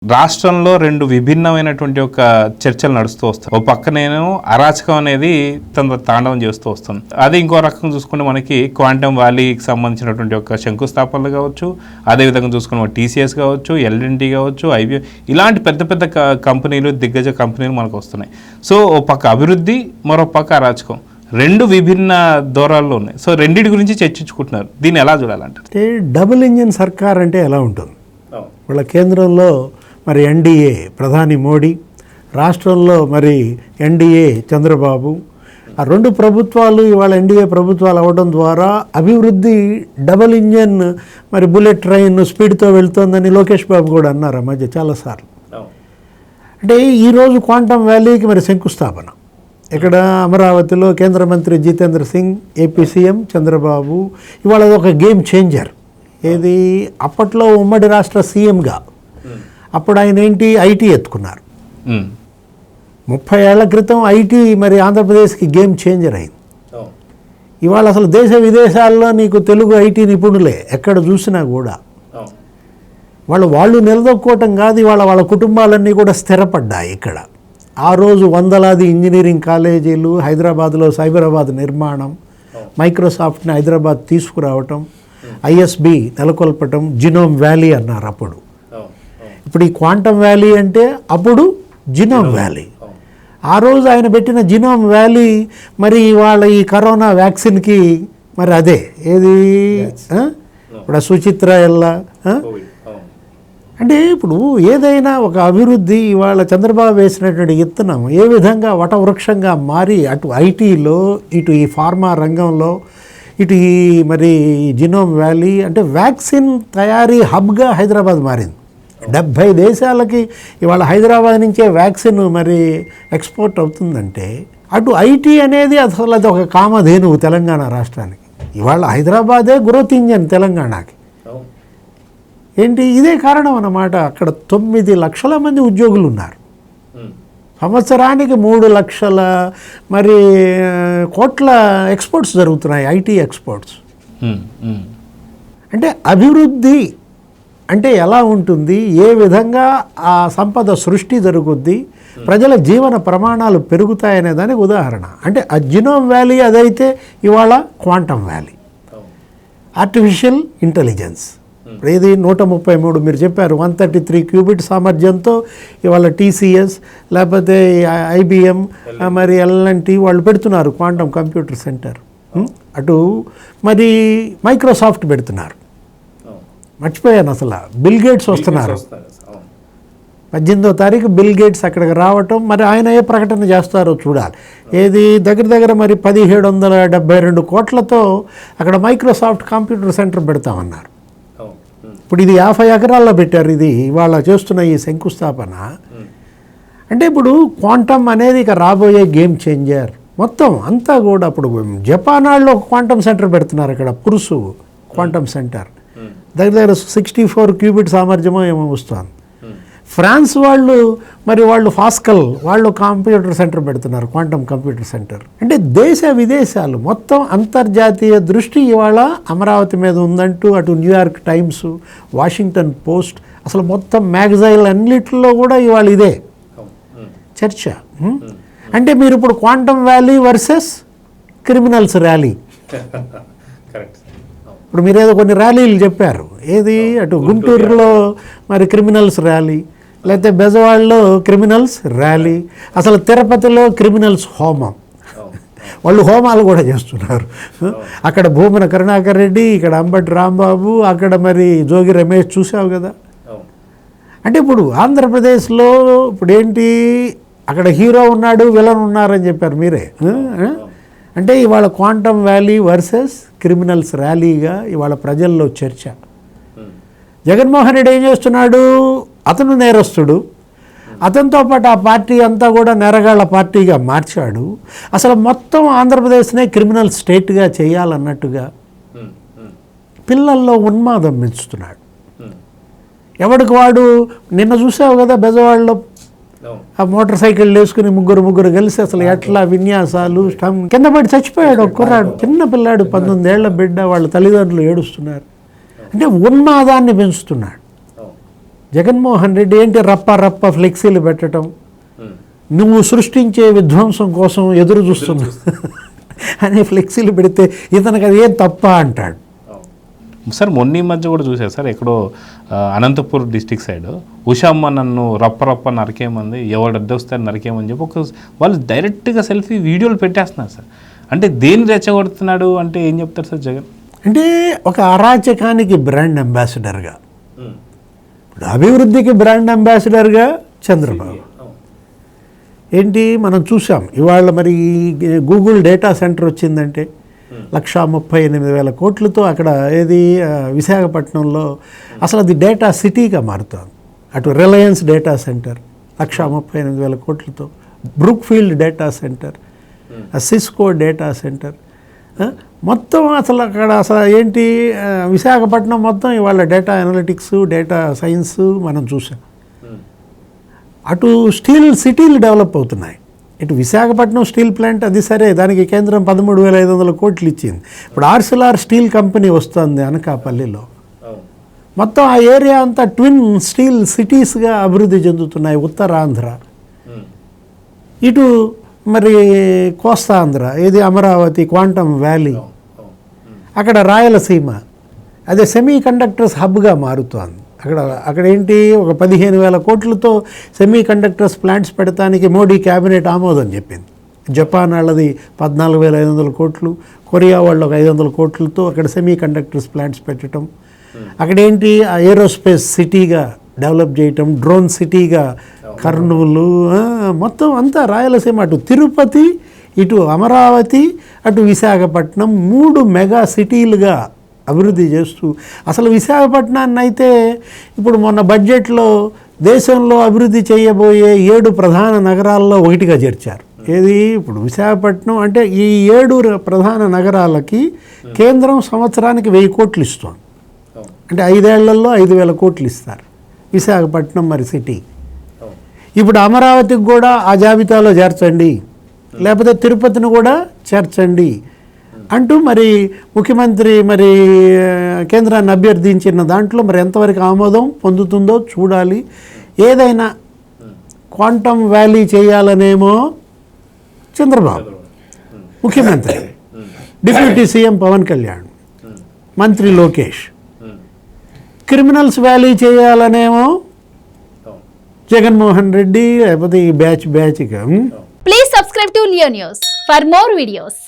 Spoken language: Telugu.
రాష్ట్రంలో రెండు విభిన్నమైనటువంటి ఒక చర్చలు నడుస్తూ వస్తాయి. ఓ పక్కనేమో అరాచకం అనేది తన తాండవం చేస్తూ వస్తుంది. అది ఇంకో రకంగా చూసుకుంటే మనకి క్వాంటమ్ వ్యాలీకి సంబంధించినటువంటి ఒక శంకుస్థాపనలు కావచ్చు, అదేవిధంగా చూసుకున్న టీసీఎస్ కావచ్చు, ఎల్ఎన్టీ కావచ్చు, ఐబిఎం, ఇలాంటి పెద్ద పెద్ద కంపెనీలు, దిగ్గజ కంపెనీలు మనకు వస్తున్నాయి. సో ఓ పక్క అభివృద్ధి, మరో పక్క అరాచకం, రెండు విభిన్న దూరాల్లో ఉన్నాయి. సో రెండింటి గురించి చర్చించుకుంటున్నారు. దీన్ని ఎలా చూడాలంటే డబుల్ ఇంజిన్ సర్కార్ అంటే ఎలా ఉంటుంది? వాళ్ళ కేంద్రంలో మరి ఎన్డీఏ ప్రధాని మోడీ, రాష్ట్రంలో మరి ఎన్డీఏ చంద్రబాబు, ఆ రెండు ప్రభుత్వాలు ఇవాళ ఎన్డీఏ ప్రభుత్వాలు అవ్వడం ద్వారా అభివృద్ధి డబుల్ ఇంజన్ మరి బుల్లెట్ ట్రైన్ స్పీడ్తో వెళ్తోందని లోకేష్ బాబు కూడా అన్నారు ఆ మధ్య చాలాసార్లు. అంటే ఈరోజు క్వాంటమ్ వ్యాలీకి మరి శంకుస్థాపన ఇక్కడ అమరావతిలో కేంద్ర మంత్రి జితేంద్ర సింగ్, ఏపీ సీఎం చంద్రబాబు. ఇవాళ ఒక గేమ్ చేంజర్. ఏది అప్పట్లో ఉమ్మడి రాష్ట్ర సీఎంగా అప్పుడు ఆయన ఏంటి ఐటీ ఎత్తుకున్నారు. 30 ఏళ్ల క్రితం ఐటీ మరి ఆంధ్రప్రదేశ్కి గేమ్ చేంజర్ అయింది. ఇవాళ అసలు దేశ విదేశాల్లో నీకు తెలుగు ఐటీ నిపుణులే ఎక్కడ చూసినా కూడా. వాళ్ళు నిలదొక్కోవటం కాదు, వాళ్ళ కుటుంబాలన్నీ కూడా స్థిరపడ్డాయి ఇక్కడ. ఆ రోజు వందలాది ఇంజనీరింగ్ కాలేజీలు, హైదరాబాద్లో సైబరాబాద్ నిర్మాణం, మైక్రోసాఫ్ట్ని హైదరాబాద్ తీసుకురావటం, ఐఎస్బి నెలకొల్పటం, జినోమ్ వ్యాలీ అన్నారు అప్పుడు. ఇప్పుడు ఈ క్వాంటమ్ వ్యాలీ అంటే అప్పుడు జినోమ్ వ్యాలీ. ఆ రోజు ఆయన పెట్టిన జినోమ్ వ్యాలీ మరి వాళ్ళ ఈ కరోనా వ్యాక్సిన్కి మరి అదే ఏది ఇప్పుడు సుచిత్ర ఎల్లా. అంటే ఇప్పుడు ఏదైనా ఒక అభివృద్ధి ఇవాళ చంద్రబాబు వేసినటువంటి విత్తనం ఏ విధంగా వటవృక్షంగా మారి అటు ఐటీలో, ఇటు ఈ ఫార్మా రంగంలో, ఇటు ఈ మరి జినోమ్ వ్యాలీ అంటే వ్యాక్సిన్ తయారీ హబ్గా హైదరాబాద్ మారింది. 70 దేశాలకి ఇవాళ హైదరాబాద్ నుంచే వ్యాక్సిన్ మరి ఎక్స్పోర్ట్ అవుతుందంటే అటు ఐటీ అనేది అసలు అది ఒక కామధేనువు తెలంగాణ రాష్ట్రానికి. ఇవాళ హైదరాబాదే గ్రోత్ ఇంజన్ తెలంగాణకి. ఏంటి ఇదే కారణం అన్నమాట. అక్కడ 9 లక్షల మంది ఉద్యోగులు ఉన్నారు. సంవత్సరానికి 3 లక్షల మరి కోట్ల ఎక్స్పోర్ట్స్ జరుగుతున్నాయి, ఐటీ ఎక్స్పోర్ట్స్. అంటే అభివృద్ధి అంటే ఎలా ఉంటుంది, ఏ విధంగా ఆ సంపద సృష్టి జరుగుద్ది, ప్రజల జీవన ప్రమాణాలు పెరుగుతాయనే దానికి ఉదాహరణ. అంటే ఆ జినోమ్ వ్యాలీ అదైతే ఇవాళ క్వాంటమ్ వ్యాలీ, ఆర్టిఫిషియల్ ఇంటెలిజెన్స్. ఏది 133 మీరు చెప్పారు 133 క్యూబిట్ సామర్థ్యంతో ఇవాళ టీసీఎస్ లేకపోతే ఐబిఎం మరి ఎల్ఎన్టీ వాళ్ళు పెడుతున్నారు క్వాంటమ్ కంప్యూటర్ సెంటర్. అటు మరి మైక్రోసాఫ్ట్ పెడుతున్నారు. మర్చిపోయాను అసలు, బిల్ గేట్స్ వస్తున్నారు. 18వ తారీఖు బిల్ గేట్స్ అక్కడికి రావటం, మరి ఆయన ఏ ప్రకటన చేస్తారో చూడాలి. ఏది దగ్గర మరి 1772 కోట్లతో అక్కడ మైక్రోసాఫ్ట్ కంప్యూటర్ సెంటర్ పెడతామన్నారు. ఇప్పుడు ఇది 50 ఎకరాల్లో పెట్టారు. ఇది ఇవాళ చేస్తున్న ఈ శంకుస్థాపన అంటే ఇప్పుడు క్వాంటమ్ అనేది ఇక రాబోయే గేమ్ చేంజర్ మొత్తం అంతా కూడా. ఇప్పుడు జపాన్ వాళ్ళు ఒక క్వాంటమ్ సెంటర్ పెడుతున్నారు అక్కడ, పురుసు క్వాంటమ్ సెంటర్ దగ్గర 64 క్యూబిట్ సామర్థ్యమో ఏమో వస్తుంది. ఫ్రాన్స్ వాళ్ళు ఫాస్కల్ వాళ్ళు కంప్యూటర్ సెంటర్ పెడుతున్నారు, క్వాంటమ్ కంప్యూటర్ సెంటర్. అంటే దేశ విదేశాలు మొత్తం అంతర్జాతీయ దృష్టి ఇవాళ అమరావతి మీద ఉందంటూ అటు న్యూయార్క్ టైమ్స్, వాషింగ్టన్ పోస్ట్, అసలు మొత్తం మ్యాగజైన్లు అన్నిటిలో కూడా ఇవాళ ఇదే చర్చ. అంటే మీరు ఇప్పుడు quantum valley versus criminals rally. ఇప్పుడు మీరేదో కొన్ని ర్యాలీలు చెప్పారు. ఏది అటు గుంటూరులో మరి క్రిమినల్స్ ర్యాలీ, లేకపోతే బెజవాడలో క్రిమినల్స్ ర్యాలీ, అసలు తిరుపతిలో క్రిమినల్స్ హోమం. వాళ్ళు హోమాలు కూడా చేస్తున్నారు. అక్కడ భూమన కరుణాకర్ రెడ్డి, ఇక్కడ అంబటి రాంబాబు, అక్కడ మరి జోగి రమేష్ చూసావు కదా. అంటే ఇప్పుడు ఆంధ్రప్రదేశ్లో ఇప్పుడు ఏంటి, అక్కడ హీరో ఉన్నాడు, విలన్ ఉన్నారని చెప్పారు మీరే. అంటే ఇవాళ క్వాంటమ్ వ్యాలీ వర్సెస్ క్రిమినల్స్ ర్యాలీగా ఇవాళ ప్రజల్లో చర్చ. జగన్మోహన్ రెడ్డి ఏం చేస్తున్నాడు, అతను నేరస్తుడు, అతనితో పాటు ఆ పార్టీ అంతా కూడా నేరగాళ్ల పార్టీగా మార్చాడు. అసలు మొత్తం ఆంధ్రప్రదేశ్నే క్రిమినల్ స్టేట్గా చేయాలన్నట్టుగా పిల్లల్లో ఉన్మాదం పెంచుతున్నాడు. ఎవడికి వాడు నిన్న చూసావు కదా బెజవాడలో ఆ మోటార్ సైకిల్ వేసుకుని ముగ్గురు కలిసి అసలు ఎట్లా విన్యాసాలు, కింద పడి చచ్చిపోయాడు ఒక కుర్రాడు, చిన్న పిల్లాడు, 19 ఏళ్ల బిడ్డ, వాళ్ళ తల్లిదండ్రులు ఏడుస్తున్నారు. అంటే ఉన్మాదాన్ని పెంచుతున్నాడు. జగన్మోహన్ రెడ్డి ఏంటి రప్ప ఫ్లెక్సీలు పెట్టడం, నువ్వు సృష్టించే విధ్వంసం కోసం ఎదురు చూస్తున్నావు అనే ఫ్లెక్సీలు పెడితే ఇతనికి అది ఏం తప్ప అంటాడు. సార్ మొన్న ఈ మధ్య కూడా చూసారు సార్, ఎక్కడో అనంతపూర్ డిస్టిక్ సైడ్ ఉషామ్మ నన్ను రప్ప నరికేమంది, ఎవడు అడ్డొస్తారు నరికేమని చెప్పి వాళ్ళు డైరెక్ట్గా సెల్ఫీ వీడియోలు పెట్టేస్తున్నారు సార్. అంటే దేన్ని రెచ్చగొడుతున్నాడు అంటే ఏం చెప్తారు సార్ జగన్? అంటే ఒక అరాచకానికి బ్రాండ్ అంబాసిడర్గా, ఇప్పుడు అభివృద్ధికి బ్రాండ్ అంబాసిడర్గా చంద్రబాబు. ఏంటి మనం చూసాం ఇవాళ మరి గూగుల్ డేటా సెంటర్ వచ్చిందంటే 138,000 కోట్లతో అక్కడ ఏది విశాఖపట్నంలో అసలు అది డేటా సిటీగా మారుతుంది. అటు రిలయన్స్ డేటా సెంటర్ 138,000 కోట్లతో, Brookfield data centre, Cisco data centre, మొత్తం అసలు అక్కడ అసలు ఏంటి విశాఖపట్నం మొత్తం ఇవాళ డేటా అనలిటిక్స్ డేటా సైన్స్ మనం చూసాం. అటు స్టీల్ సిటీలు డెవలప్ అవుతున్నాయి. ఇటు విశాఖపట్నం స్టీల్ ప్లాంట్ అది సరే, దానికి కేంద్రం 13,500 కోట్లు ఇచ్చింది. ఇప్పుడు ఆర్సిలార్ స్టీల్ కంపెనీ వస్తుంది అనకాపల్లిలో. మొత్తం ఆ ఏరియా అంతా ట్విన్ స్టీల్ సిటీస్గా అభివృద్ధి చెందుతున్నాయి. ఉత్తరాంధ్ర, ఇటు మరి కోస్తాంధ్ర ఏది అమరావతి క్వాంటమ్ వ్యాలీ, అక్కడ రాయలసీమ అదే సెమీ కండక్టర్స్ హబ్గా మారుతోంది. అక్కడ ఏంటి ఒక 15,000 కోట్లతో సెమీ కండక్టర్స్ ప్లాంట్స్ పెడతానికి మోడీ క్యాబినెట్ ఆమోదం చెప్పింది. జపాన్ వాళ్ళది 14,500 కోట్లు, కొరియా వాళ్ళు ఒక 500 కోట్లతో అక్కడ సెమీ కండక్టర్స్ ప్లాంట్స్ పెట్టడం. అక్కడేంటి ఆ ఏరోస్పేస్ సిటీగా డెవలప్ చేయటం, డ్రోన్ సిటీగా కర్నూలు, మొత్తం అంతా రాయలసీమ, అటు తిరుపతి, ఇటు అమరావతి, అటు విశాఖపట్నం 3 మెగా సిటీలుగా అభివృద్ధి చేస్తూ అసలు విశాఖపట్నాన్ని అయితే ఇప్పుడు మొన్న బడ్జెట్లో దేశంలో అభివృద్ధి చేయబోయే 7 ప్రధాన నగరాల్లో ఒకటిగా చేర్చారు. ఏది ఇప్పుడు విశాఖపట్నం అంటే ఈ 7 ప్రధాన నగరాలకి కేంద్రం సంవత్సరానికి 1,000 కోట్లు ఇస్తుంది. అంటే 5 ఏళ్లలో 5,000 కోట్లు ఇస్తారు విశాఖపట్నం మరి సిటీ. ఇప్పుడు అమరావతికి కూడా ఆ జాబితాలో చేర్చండి, లేకపోతే తిరుపతిని కూడా చేర్చండి అంటూ మరి ముఖ్యమంత్రి మరి కేంద్రాన్ని అభ్యర్థించిన దాంట్లో మరి ఎంతవరకు ఆమోదం పొందుతుందో చూడాలి. ఏదైనా క్వాంటమ్ వ్యాలీ చేయాలనేమో చంద్రబాబు ముఖ్యమంత్రి, డిప్యూటీ సీఎం పవన్ కళ్యాణ్, మంత్రి లోకేష్. క్రిమినల్స్ వ్యాలీ చేయాలనేమో జగన్మోహన్ రెడ్డి, లేకపోతే ఈ బ్యాచ్గా. Please subscribe to Leo news for more videos.